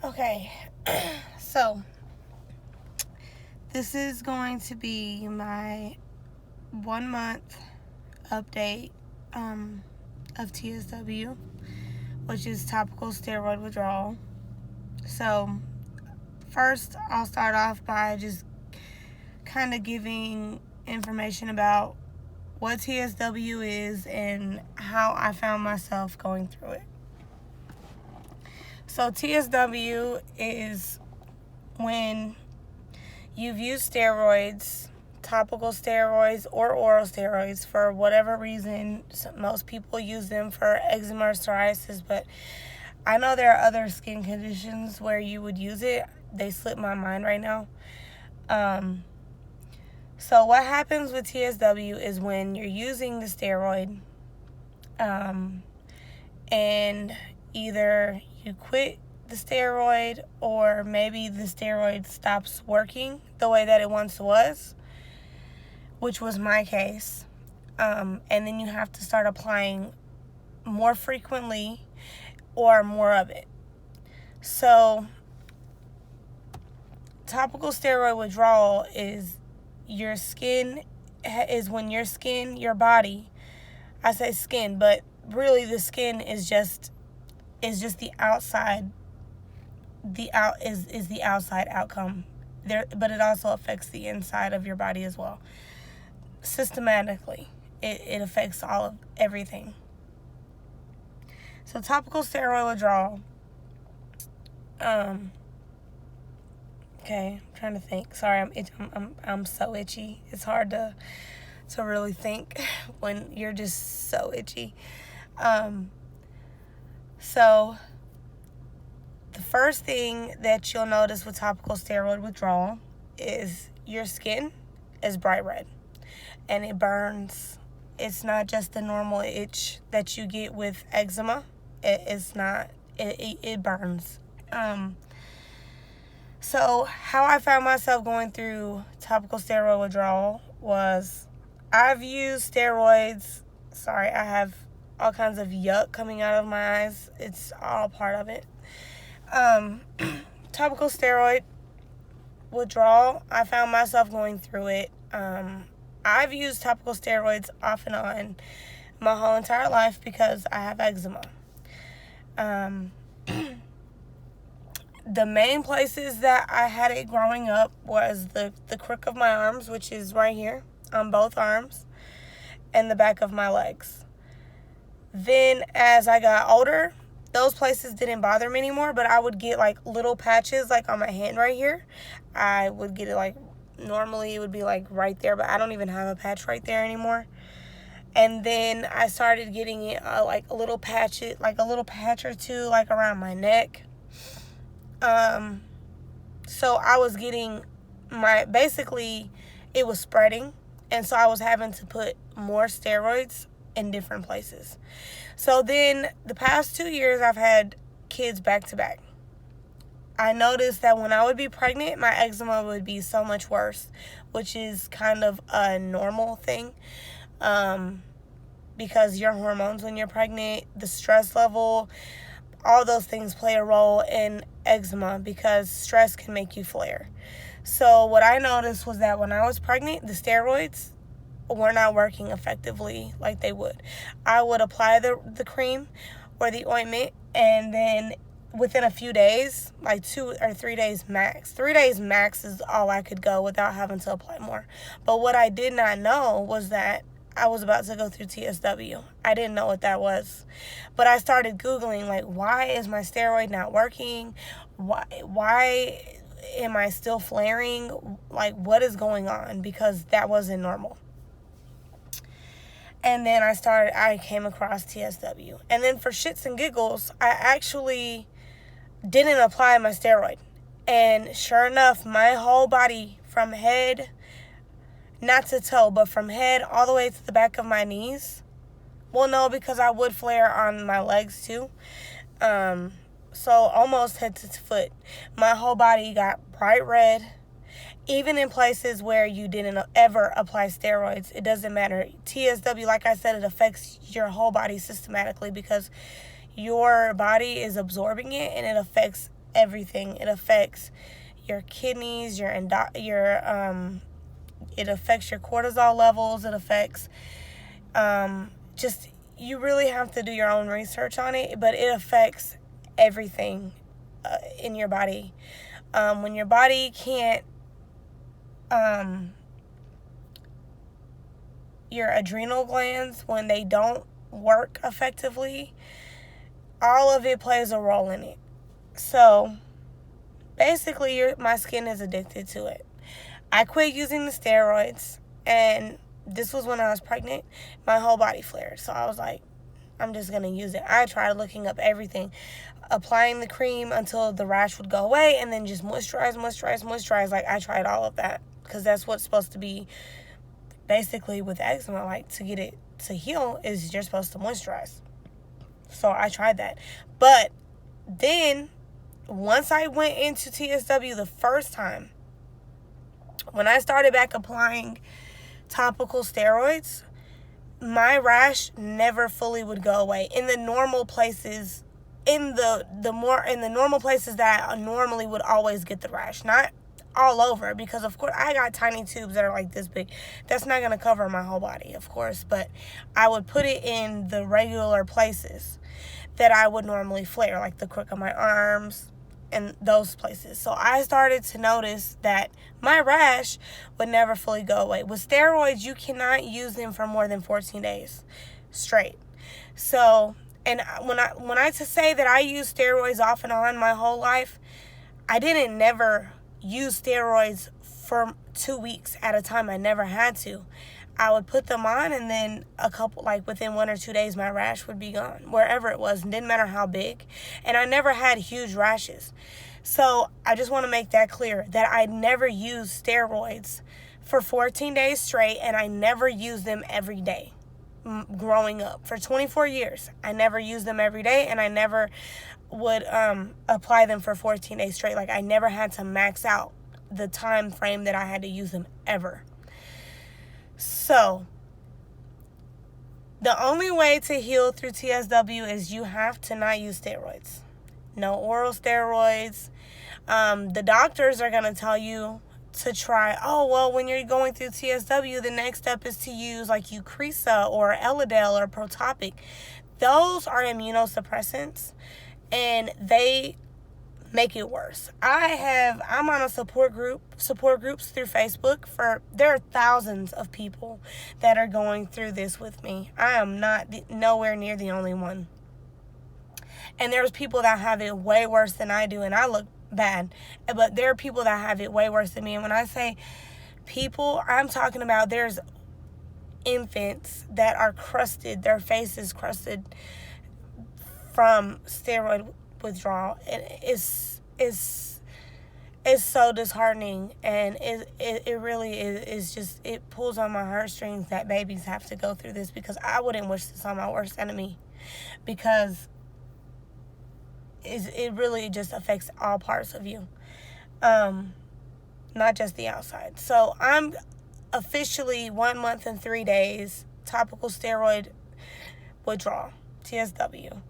Okay, so this is going to be my 1 month update of TSW, which is topical steroid withdrawal. So, first, I'll start off by just kind of giving information about what TSW is and how I found myself going through it. So TSW is when you've used steroids, topical steroids or oral steroids for whatever reason. Most people use them for eczema or psoriasis, but I know there are other skin conditions where you would use it. They slip my mind right now. So what happens with TSW is when you're using the steroid, and either you quit the steroid or maybe the steroid stops working the way that it once was, which was my case. And then you have to start applying more frequently or more of it. So topical steroid withdrawal is when your body, I say skin, but really the skin is just the outside. The outside outcome there, but it also affects the inside of your body as well. Systematically, it affects everything. So topical steroid withdrawal. Okay, I'm trying to think. Sorry, I'm so itchy. It's hard to really think when you're just so itchy. So the first thing that you'll notice with topical steroid withdrawal is your skin is bright red and it burns. It's not just the normal itch that you get with eczema. It burns. So how I found myself going through topical steroid withdrawal was I've used steroids. Sorry, I have all kinds of yuck coming out of my eyes. It's all part of it. Topical steroid withdrawal, I found myself going through it. I've used topical steroids off and on my whole entire life because I have eczema. The main places that I had it growing up was the crook of my arms, which is right here on both arms, and the back of my legs. Then as I got older, those places didn't bother me anymore, but I would get like little patches like on my hand right here. I would get it like, normally it would be like right there, but I don't even have a patch right there anymore. And then I started getting it like a little patch or two like around my neck. So I was getting basically it was spreading, and so I was having to put more steroids in different places. So then the past 2 years I've had kids back to back. I noticed that when I would be pregnant, my eczema would be so much worse, which is kind of a normal thing, because your hormones when you're pregnant, the stress level, all those things play a role in eczema because stress can make you flare. So what I noticed was that when I was pregnant, the steroids were not working effectively like they would. I would apply the cream or the ointment, and then within a few days, like 2 or 3 days max. 3 days max is all I could go without having to apply more. But what I did not know was that I was about to go through TSW. I didn't know what that was. But I started Googling, like, why is my steroid not working? Why am I still flaring? Like, what is going on? Because that wasn't normal. And then I came across TSW. And then for shits and giggles, I actually didn't apply my steroid. And sure enough, my whole body from head, not to toe, but from head all the way to the back of my knees. Well, no, because I would flare on my legs too. So almost head to foot. My whole body got bright red. Even in places where you didn't ever apply steroids, it doesn't matter. TSW, like I said, it affects your whole body systematically because your body is absorbing it and it affects everything. It affects your kidneys, it affects your cortisol levels. It affects just, you really have to do your own research on it, but it affects everything in your body. When your body can't, your adrenal glands, when they don't work effectively, all of it plays a role in it. So basically, my skin is addicted to it. I quit using the steroids, and this was when I was pregnant. My whole body flared, so I was like, I'm just going to use it. I tried looking up everything, applying the cream until the rash would go away, and then just moisturize. Like, I tried all of that, because that's what's supposed to be basically with eczema. Like, to get it to heal is you're supposed to moisturize. So I tried that. But then, once I went into TSW the first time, when I started back applying topical steroids, my rash never fully would go away. In the normal places, in the normal places that I normally would always get the rash, not all over, because of course I got tiny tubes that are like this big. That's not going to cover my whole body, of course, but I would put it in the regular places that I would normally flare, like the crook of my arms and those places. So I started to notice that my rash would never fully go away. With steroids, you cannot use them for more than 14 days straight. So, and when I to say that I use steroids off and on my whole life, I didn't never use steroids for 2 weeks at a time. I never had to. I would put them on, and then within 1 or 2 days, my rash would be gone, wherever it was. It didn't matter how big. And I never had huge rashes. So I just want to make that clear, that I never used steroids for 14 days straight, and I never used them every day growing up. For 24 years, I never used them every day, and I never would apply them for 14 days straight. Like, I never had to max out the time frame that I had to use them ever. So, the only way to heal through TSW is you have to not use steroids. No oral steroids. The doctors are going to tell you to try, when you're going through TSW, the next step is to use like Eucrisa or Elidel or Protopic. Those are immunosuppressants, and they make it worse. I'm on a support groups through Facebook. There are thousands of people that are going through this with me. I am nowhere near the only one. And there's people that have it way worse than I do, and I look bad. But there are people that have it way worse than me. And when I say people, I'm talking about there's infants that are crusted, their faces crusted from steroid withdrawal. It's so disheartening, and it really is just, it pulls on my heartstrings that babies have to go through this, because I wouldn't wish this on my worst enemy, because it really just affects all parts of you, not just the outside. So I'm officially 1 month and 3 days topical steroid withdrawal, TSW.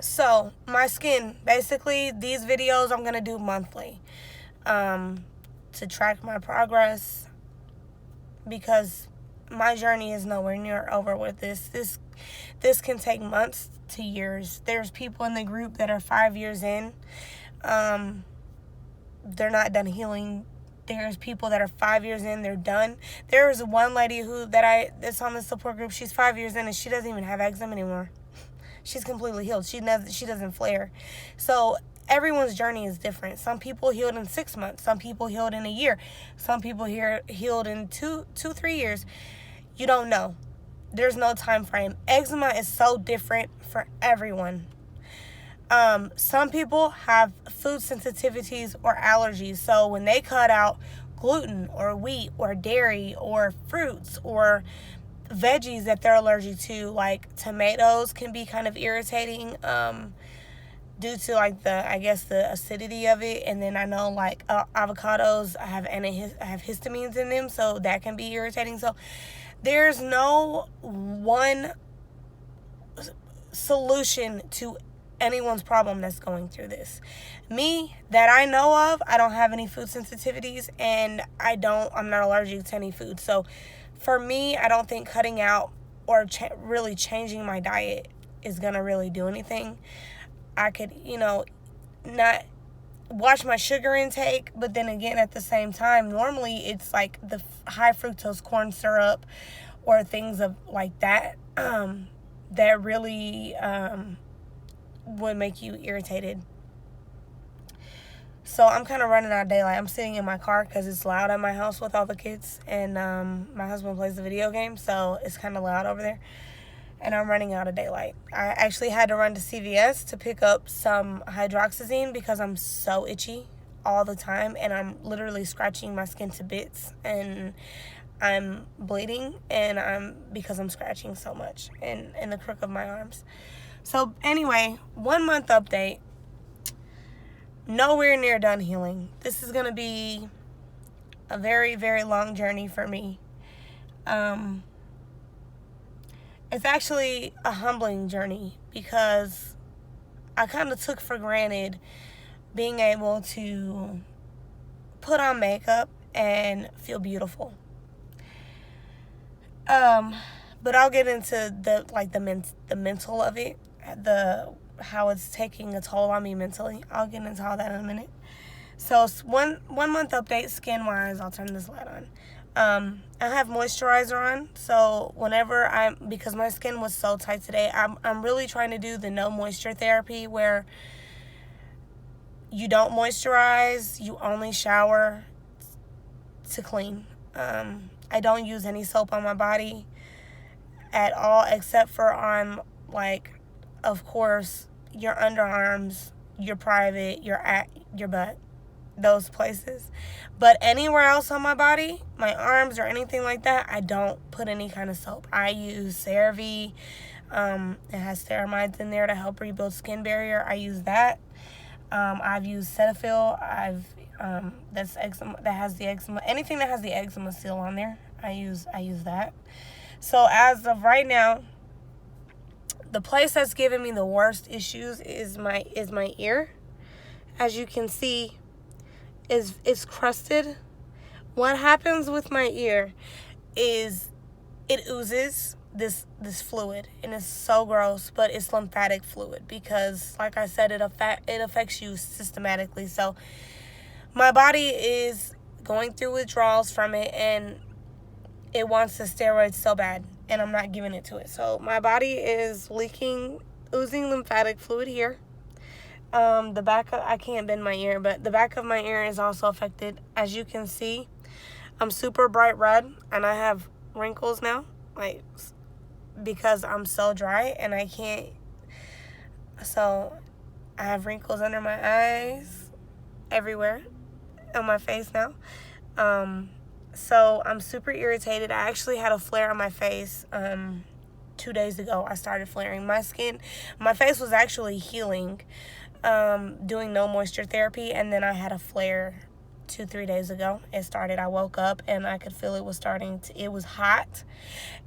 So my skin, basically these videos I'm going to do monthly to track my progress, because my journey is nowhere near over with this. This can take months to years. There's people in the group that are 5 years in. They're not done healing. There's people that are 5 years in, they're done. There's one lady that's on the support group. She's 5 years in, and she doesn't even have eczema anymore. She's completely healed. She doesn't flare. So everyone's journey is different. Some people healed in 6 months. Some people healed in a year. Some people healed in 2-3 years. You don't know. There's no time frame. Eczema is so different for everyone. Some people have food sensitivities or allergies. So when they cut out gluten or wheat or dairy or fruits or veggies that they're allergic to, like tomatoes can be kind of irritating due to like the acidity of it. And then I know like avocados have histamines in them, so that can be irritating. So there's no one solution to anyone's problem that's going through this. Me, that I know of, I don't have any food sensitivities, and I'm not allergic to any food. So for me, I don't think cutting out or really changing my diet is going to really do anything. I could, not watch my sugar intake, but then again, at the same time, normally it's like the high fructose corn syrup or things like that that really would make you irritated. So I'm kind of running out of daylight. I'm sitting in my car because it's loud at my house with all the kids, and my husband plays the video game, so it's kind of loud over there, and I'm running out of daylight. I actually had to run to CVS to pick up some hydroxyzine because I'm so itchy all the time, and I'm literally scratching my skin to bits, and I'm bleeding, because I'm scratching so much in the crook of my arms. So anyway, 1 month update. Nowhere near done healing. This is going to be a very, very long journey for me. It's actually a humbling journey because I kind of took for granted being able to put on makeup and feel beautiful. But I'll get into the mental of it, how it's taking a toll on me mentally. I'll get into all that in a minute. So 1 month update skin wise. I'll turn this light on. I have moisturizer on, so because my skin was so tight today, I'm really trying to do the no moisture therapy where you don't moisturize, you only shower to clean. I don't use any soap on my body at all, except for on, of course, your underarms, your private, your butt, those places. But anywhere else on my body, my arms or anything like that, I don't put any kind of soap. I use CeraVe. It has ceramides in there to help rebuild skin barrier. I use that. I've used Cetaphil. That's eczema, that has the eczema. Anything that has the eczema seal on there, I use that. So as of right now, the place that's giving me the worst issues is my ear. As you can see, it's crusted. What happens with my ear is it oozes this fluid, and it's so gross, but it's lymphatic fluid because, like I said, it affects you systematically. So my body is going through withdrawals from it, and it wants the steroid so bad, and I'm not giving it to it. So my body is oozing lymphatic fluid here. I can't bend my ear, but the back of my ear is also affected. As you can see, I'm super bright red, and I have wrinkles now, because I'm so dry, and I can't. So I have wrinkles under my eyes, everywhere, on my face now. So I'm super irritated. I actually had a flare on my face 2 days ago. I started flaring. My face was actually healing, doing no moisture therapy, and then I had a flare 2-3 days ago. It started. I woke up and I could feel it was it was hot,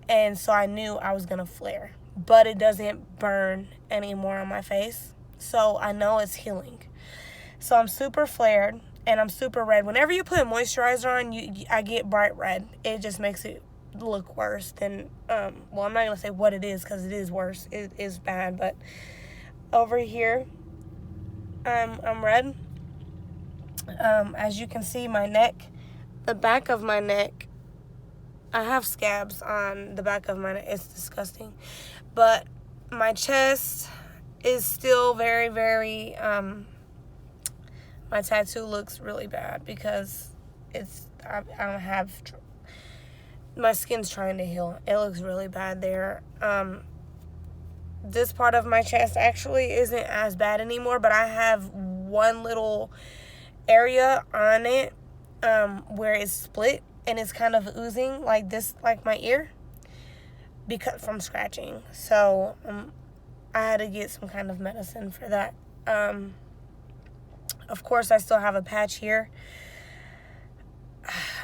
and so I knew I was gonna flare, but it doesn't burn anymore on my face, so I know it's healing. So I'm super flared and I'm super red. Whenever you put moisturizer on, I get bright red. It just makes it look worse than I'm not gonna say what it is, because it is worse. It is bad. But over here, I'm red. As you can see, my neck, the back of my neck, I have scabs on the back of my neck. It's disgusting. But my chest is still very, very, my tattoo looks really bad because I don't have, my skin's trying to heal. It looks really bad there. This part of my chest actually isn't as bad anymore, but I have one little area on it where it's split and it's kind of oozing like this, like my ear, because from scratching. So I had to get some kind of medicine for that. Of course, I still have a patch here.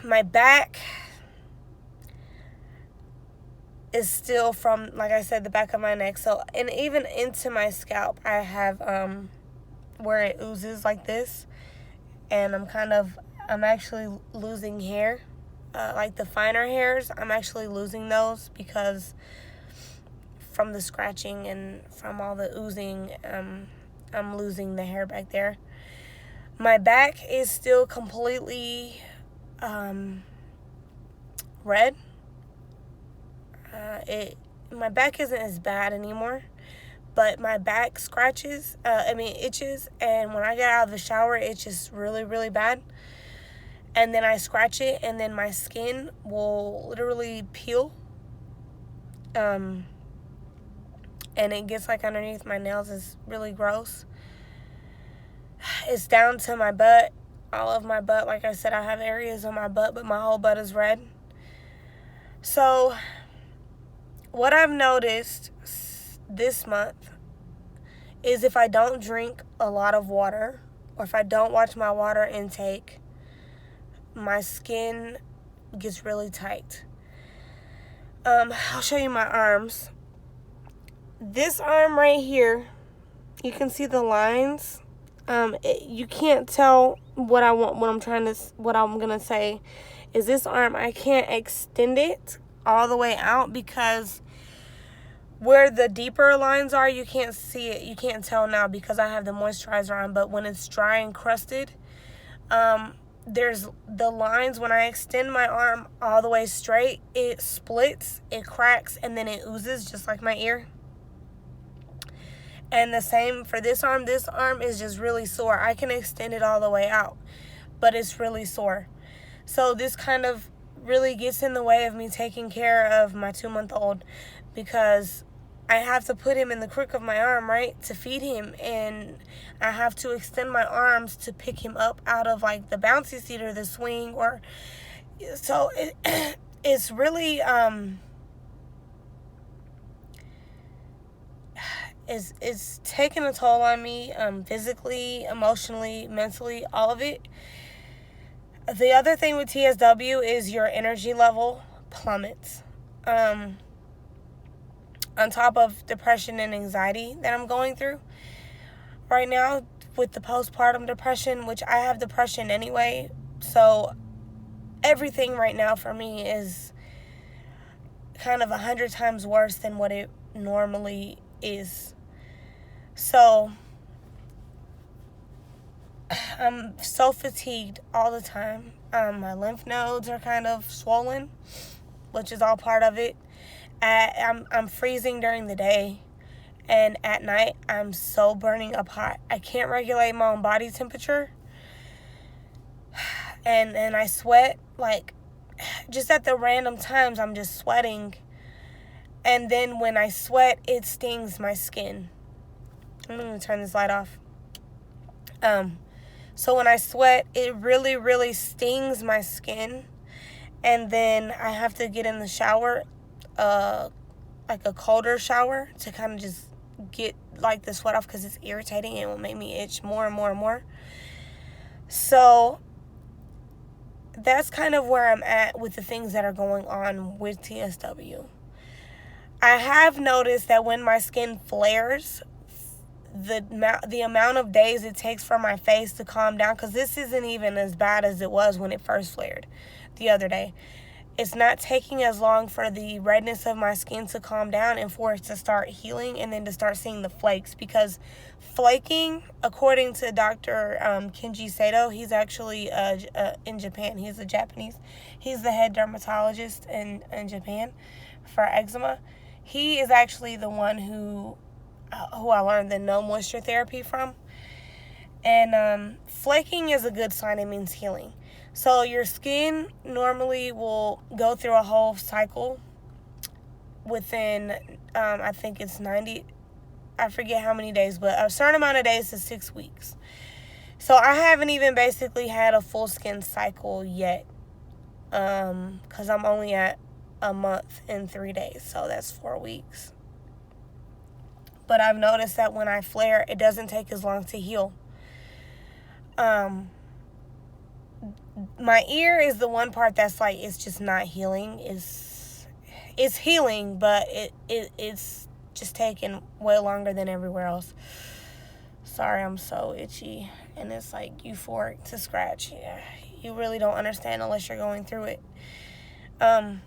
My back, is still from, like I said, the back of my neck. So, and even into my scalp, I have where it oozes like this. And I'm actually losing hair. Like the finer hairs, I'm actually losing those because from the scratching and from all the oozing, I'm losing the hair back there. My back is still completely red. My back isn't as bad anymore, but my back itches, and when I get out of the shower, it's just really, really bad. And then I scratch it, and then my skin will literally peel. And it gets like underneath my nails. It's really gross. It's down to my butt, all of my butt. Like I said, I have areas on my butt, but my whole butt is red. So what I've noticed this month is if I don't drink a lot of water, or if I don't watch my water intake, my skin gets really tight. I'll show you my arms. This arm right here, you can see the lines. You can't tell what I'm gonna say is this arm, I can't extend it all the way out because where the deeper lines are, you can't see it. You can't tell now because I have the moisturizer on, but when it's dry and crusted, there's the lines. When I extend my arm all the way straight, it splits, it cracks, and then it oozes just like my ear. And the same for this arm. This arm is just really sore. I can extend it all the way out, but it's really sore. So this kind of really gets in the way of me taking care of my 2-month-old because I have to put him in the crook of my arm, right, to feed him. And I have to extend my arms to pick him up out of like the bouncy seat or the swing. So it's really, it's taking a toll on me, physically, emotionally, mentally, all of it. The other thing with TSW is your energy level plummets. On top of depression and anxiety that I'm going through right now with the postpartum depression, which I have depression anyway. So everything right now for me is kind of 100 times worse than what it normally is. So I'm so fatigued all the time. My lymph nodes are kind of swollen, which is all part of it. I'm freezing during the day, and at night I'm so burning up hot. I can't regulate my own body temperature, and I sweat, like, just at the random times I'm just sweating, and then when I sweat, it stings my skin. I'm going to turn this light off. So when I sweat, it really, really stings my skin, and then I have to get in the shower, like a colder shower, to kind of just get like the sweat off because it's irritating and it will make me itch more and more and more. So that's kind of where I'm at with the things that are going on with TSW. I have noticed that when my skin flares, the amount of days it takes for my face to calm down, because this isn't even as bad as it was when it first flared the other day. It's not taking as long for the redness of my skin to calm down and for it to start healing and then to start seeing the flakes. Because flaking, according to Dr. Kenji Sato, he's actually in Japan. He's the head dermatologist in Japan for eczema. He is actually the one who I learned the no moisture therapy from. And flaking is a good sign. It means healing. So your skin normally will go through a whole cycle within, I think it's 90, I forget how many days, but a certain amount of days to 6 weeks. So I haven't even basically had a full skin cycle yet, because I'm only at a month and 3 days, so that's 4 weeks. But I've noticed that when I flare, it doesn't take as long to heal. My ear is the one part that's like, it's just not healing. it's healing, but it's just taking way longer than everywhere else. Sorry, I'm so itchy, and it's like euphoric to scratch. Yeah, you really don't understand unless you're going through it. The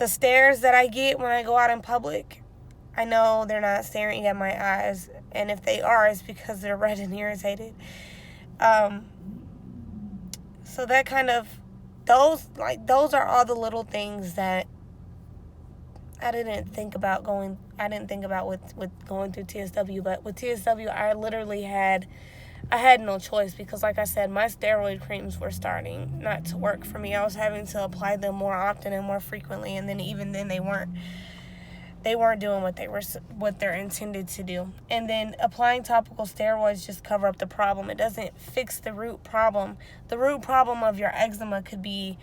stares that I get when I go out in public, I know they're not staring at my eyes, and if they are, it's because they're red and irritated. So that kind of, those are all the little things that I didn't think about with going through TSW. But with TSW, I had no choice, because like I said, my steroid creams were starting not to work for me. I was having to apply them more often and more frequently, and then even then they weren't doing what they're intended to do. And then applying topical steroids just cover up the problem. It doesn't fix the root problem. The root problem of your eczema could be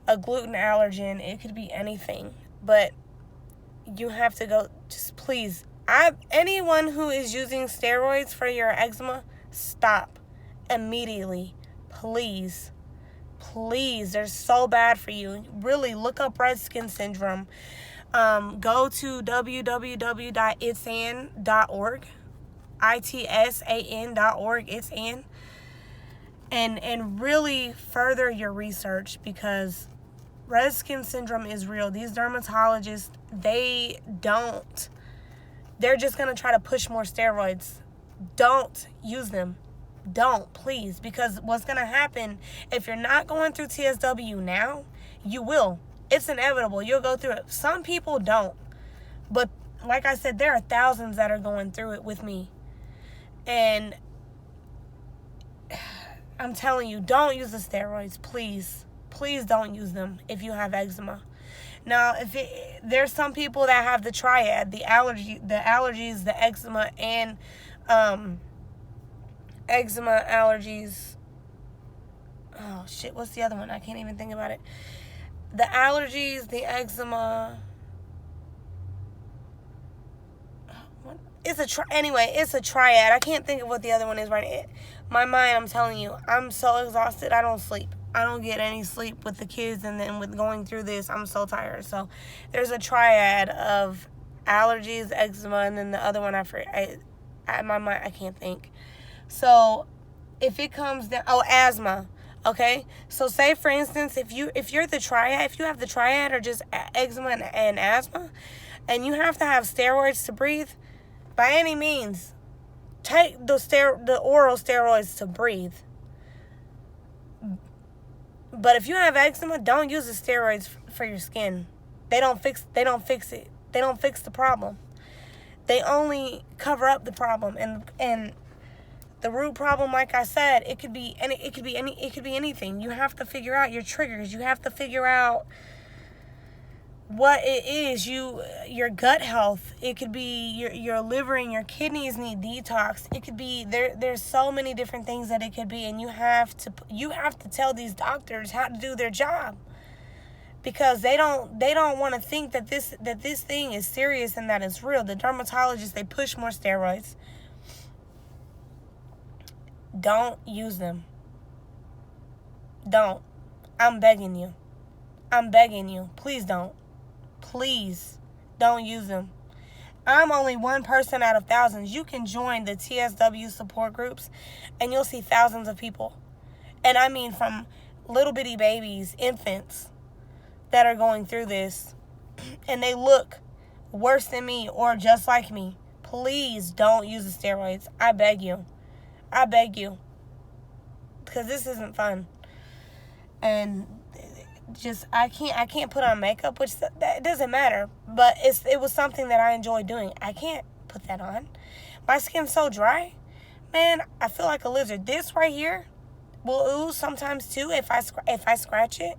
a gluten allergen. It could be anything. But you have to go, just please, anyone who is using steroids for your eczema, stop immediately. Please. They're so bad for you. Really, look up red skin syndrome. Go to www.itsan.org, ITSAN.org, itsan, and really further your research, because red skin syndrome is real. These dermatologists, they're just going to try to push more steroids. Don't use them. Don't, please, because what's going to happen, if you're not going through TSW now, you will. It's inevitable. You'll go through it. Some people don't. But like I said, there are thousands that are going through it with me. And I'm telling you, don't use the steroids, please. Please don't use them if you have eczema. Now, there's some people that have the triad, the allergies, the eczema, and eczema, allergies. Oh, shit, what's the other one? I can't even think about it. The allergies, the eczema. It's a triad. I can't think of what the other one is right now. My mind, I'm telling you, I'm so exhausted. I don't sleep. I don't get any sleep with the kids, and then with going through this, I'm so tired. So there's a triad of allergies, eczema, and then the other one my mind, I can't think. So if it comes down, asthma. Okay, so say for instance, if you have the triad, or just eczema and asthma, and you have to have steroids to breathe, by any means, take the oral steroids to breathe. But if you have eczema, don't use the steroids for your skin. They don't fix it. They don't fix the problem. They only cover up the problem, and the root problem, like I said, it could be anything. You have to figure out your triggers. You have to figure out what it is. Your gut health. It could be your liver and your kidneys need detox. It could be there's so many different things that it could be, and you have to tell these doctors how to do their job, because they don't want to think that this thing is serious and that it's real. The dermatologists, they push more steroids. Don't use them. Don't. I'm begging you. Please don't. Please don't use them. I'm only one person out of thousands. You can join the TSW support groups, and you'll see thousands of people. And I mean, from little bitty babies, infants, that are going through this, and they look worse than me or just like me. Please don't use the steroids. I beg you, because this isn't fun. And just I can't put on makeup, which that doesn't matter, but it was something that I enjoyed doing. I can't put that on. My skin's so dry, man. I feel like a lizard. This right here will ooze sometimes too if I scratch it,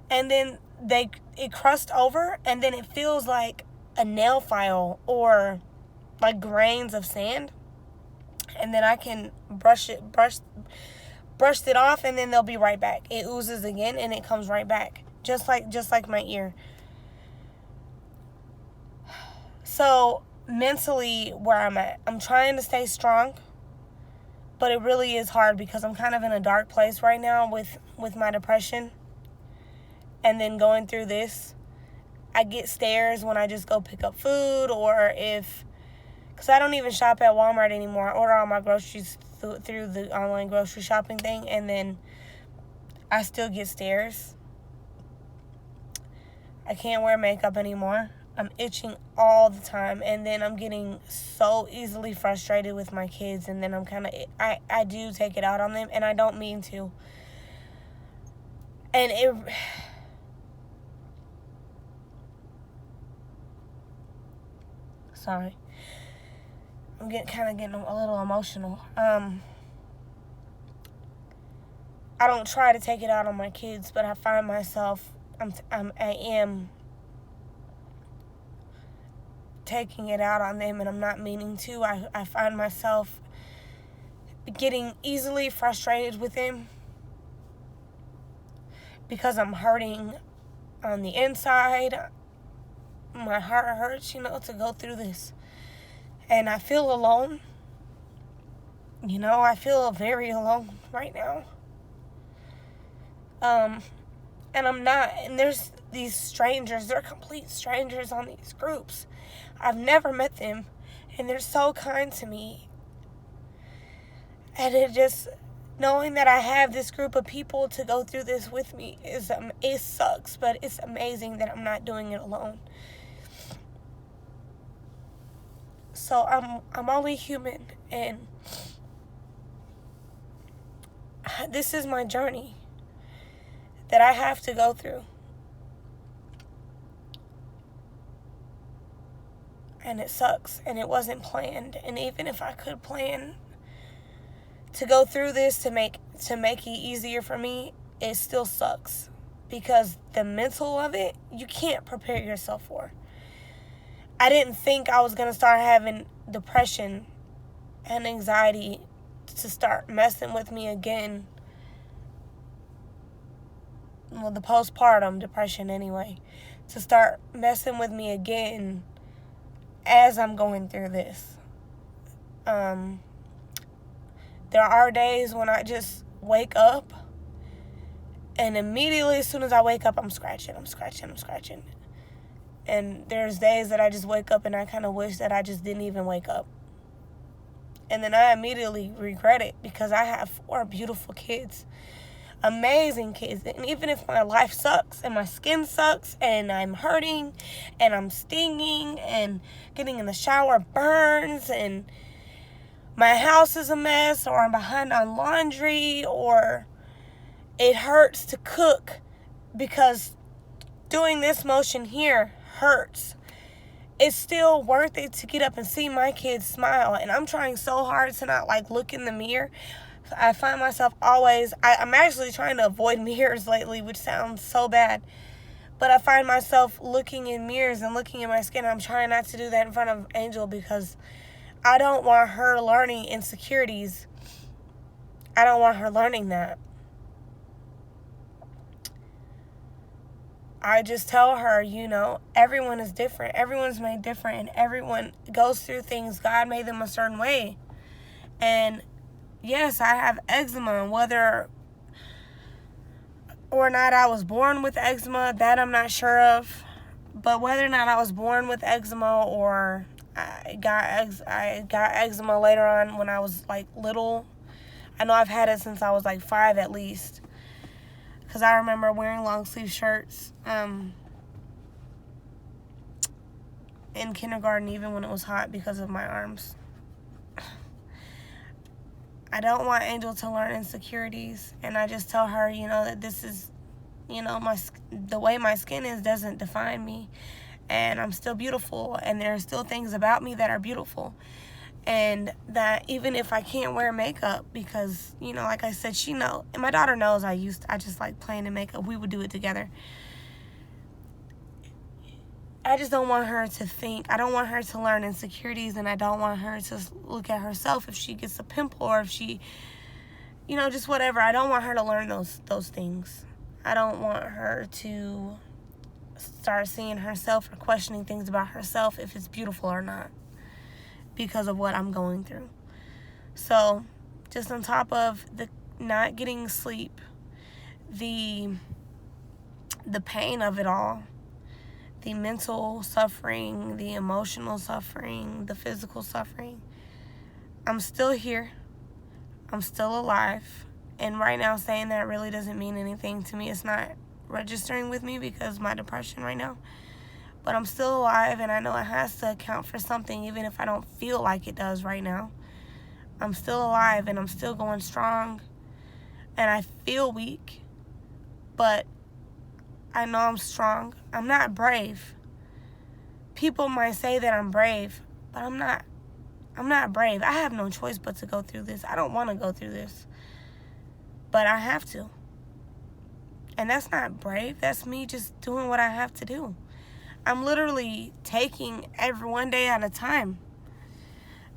and then it crust over, and then it feels like a nail file or like grains of sand. And then I can brush it off, and then they'll be right back. It oozes again, and it comes right back, just like my ear. So mentally, where I'm at, I'm trying to stay strong, but it really is hard, because I'm kind of in a dark place right now with my depression, and then going through this. I get stares when I just go pick up food, or because I don't even shop at Walmart anymore. I order all my groceries through the online grocery shopping thing, and then I still get stares. I can't wear makeup anymore. I'm itching all the time, and then I'm getting so easily frustrated with my kids, and then I do take it out on them, and I don't mean to. And sorry. I'm getting a little emotional. I don't try to take it out on my kids, but I find myself, I am taking it out on them, and I'm not meaning to. I find myself getting easily frustrated with them because I'm hurting on the inside. My heart hurts, to go through this. And I feel alone. I feel very alone right now. And I'm not. And there's these strangers. They're complete strangers on these groups. I've never met them. And they're so kind to me. And knowing that I have this group of people to go through this with me, it sucks. But it's amazing that I'm not doing it alone. So I'm only human, and this is my journey that I have to go through. And it sucks, and it wasn't planned. And even if I could plan to go through this to make it easier for me, it still sucks, because the mental of it, you can't prepare yourself for. I didn't think I was going to start having depression and anxiety to start messing with me again. Well, the postpartum depression anyway. To start messing with me again as I'm going through this. There are days when I just wake up, and immediately as soon as I wake up, I'm scratching. And there's days that I just wake up and I kind of wish that I just didn't even wake up. And then I immediately regret it, because I have 4 beautiful kids. Amazing kids. And even if my life sucks and my skin sucks and I'm hurting and I'm stinging and getting in the shower burns and my house is a mess, or I'm behind on laundry, or it hurts to cook because doing this motion here hurts, it's still worth it to get up and see my kids smile. And I'm trying so hard to not look in the mirror. I find myself I'm actually trying to avoid mirrors lately, which sounds so bad, but I find myself looking in mirrors and looking at my skin. I'm trying not to do that in front of Angel, because I don't want her learning insecurities. I don't want her learning that. I just tell her, everyone is different. Everyone's made different, and everyone goes through things. God made them a certain way. And yes, I have eczema, and whether or not I was born with eczema, that I'm not sure of. But whether or not I was born with eczema, or I got eczema later on when I was little. I know I've had it since I was 5 at least. Because I remember wearing long sleeve shirts in kindergarten, even when it was hot, because of my arms. I don't want Angel to learn insecurities. And I just tell her, that this is, the way my skin is doesn't define me. And I'm still beautiful. And there are still things about me that are beautiful. And that even if I can't wear makeup, because, like I said, she knows, and my daughter knows I just like playing in makeup. We would do it together. I just don't want her to I don't want her to learn insecurities, and I don't want her to look at herself if she gets a pimple, or if she, just whatever. I don't want her to learn those things. I don't want her to start seeing herself or questioning things about herself if it's beautiful or not, because of what I'm going through. So, just on top of the not getting sleep, the pain of it all, the mental suffering, the emotional suffering, the physical suffering. I'm still here. I'm still alive. And right now, saying that really doesn't mean anything to me. It's not registering with me because of my depression right now. But I'm still alive, and I know it has to account for something, even if I don't feel like it does right now. I'm still alive, and I'm still going strong. And I feel weak, but I know I'm strong. I'm not brave. People might say that I'm brave, but I'm not. I'm not brave. I have no choice but to go through this. I don't want to go through this, but I have to. And that's not brave. That's me just doing what I have to do. I'm literally taking every one day at a time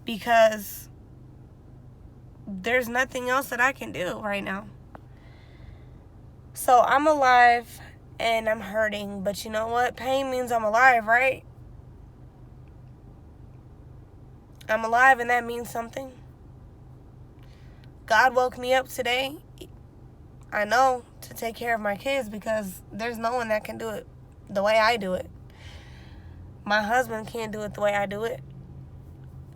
because there's nothing else that I can do right now. So I'm alive and I'm hurting, but you know what? Pain means I'm alive, right? I'm alive, and that means something. God woke me up today, I know, to take care of my kids because there's no one that can do it the way I do it. My husband can't do it the way I do it.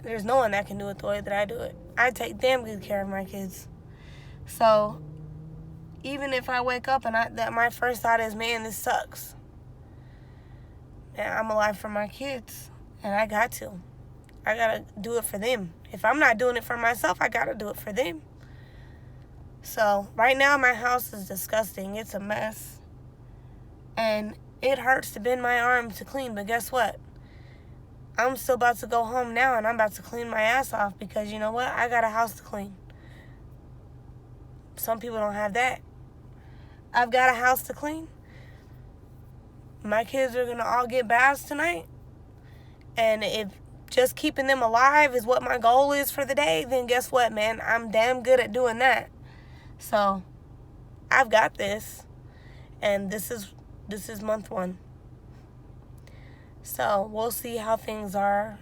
There's no one that can do it the way that I do it. I take damn good care of my kids. So even if I wake up and that my first thought is, man, this sucks. And I'm alive for my kids, and I got to do it for them. If I'm not doing it for myself, I got to do it for them. So right now my house is disgusting. It's a mess. And it hurts to bend my arm to clean, but guess what? I'm still about to go home now, and I'm about to clean my ass off because you know what? I got a house to clean. Some people don't have that. I've got a house to clean. My kids are going to all get baths tonight. And if just keeping them alive is what my goal is for the day, then guess what, man? I'm damn good at doing that. So I've got this. And this is month 1. So we'll see how things are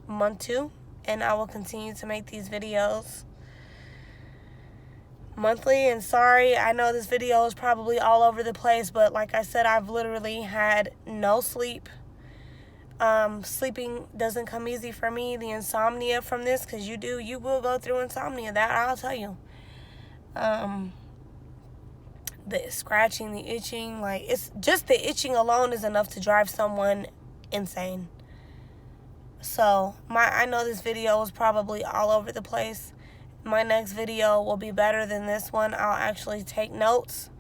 month 2. And I will continue to make these videos monthly. And sorry, I know this video is probably all over the place, but like I said, I've literally had no sleep. Sleeping doesn't come easy for me. The insomnia from this, because you will go through insomnia, that I'll tell you. The scratching, the itching, like it's just the itching alone is enough to drive someone insane. So I know this video is probably all over the place. My next video will be better than this one. I'll actually take notes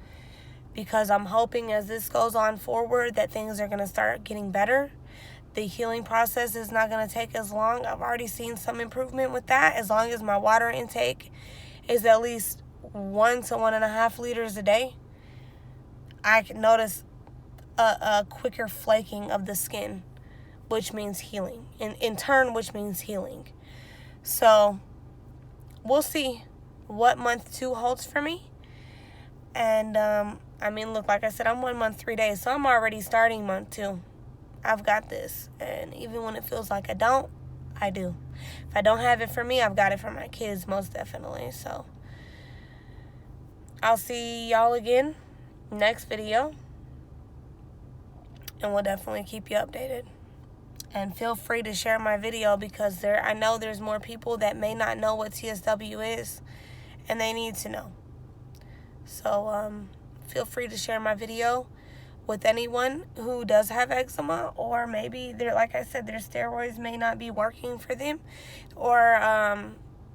because I'm hoping as this goes on forward that things are going to start getting better. The healing process is not going to take as long. I've already seen some improvement with that. As long as my water intake is at least 1 to 1.5 liters a day, I can notice a quicker flaking of the skin, which means healing. In turn, which means healing. So we'll see what month 2 holds for me. And, look, like I said, I'm 1 month, 3 days, so I'm already starting month 2. I've got this. And even when it feels like I don't, I do. If I don't have it for me, I've got it for my kids, most definitely. So I'll see y'all again next video. And we'll definitely keep you updated. And feel free to share my video because I know there's more people that may not know what TSW is, and they need to know. So feel free to share my video with anyone who does have eczema, or maybe like I said, their steroids may not be working for them, or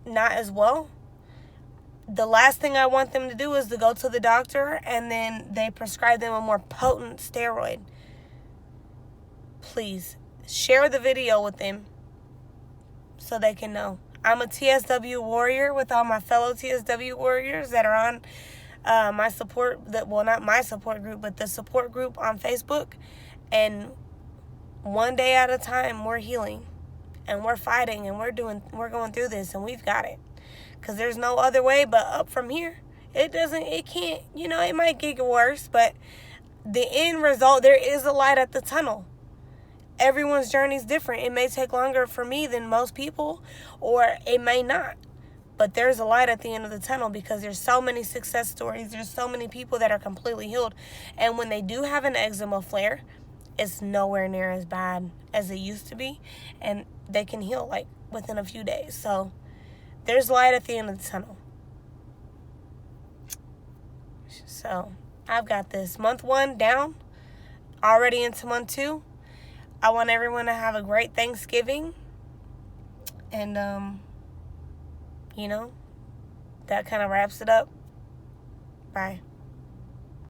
not as well. The last thing I want them to do is to go to the doctor and then they prescribe them a more potent steroid. Please share the video with them so they can know. I'm a TSW warrior with all my fellow TSW warriors that are on my support, not my support group, but the support group on Facebook. And one day at a time, we're healing and we're fighting and we're going through this, and we've got it. Because there's no other way but up from here. It can't, it might get worse, but the end result, there is a light at the tunnel. Everyone's journey is different. It may take longer for me than most people, or it may not. But there's a light at the end of the tunnel because there's so many success stories. There's so many people that are completely healed. And when they do have an eczema flare, it's nowhere near as bad as it used to be, and they can heal like within a few days. So there's light at the end of the tunnel. So I've got this month 1 down, already into month 2. I want everyone to have a great Thanksgiving, and that kind of wraps it up. Bye.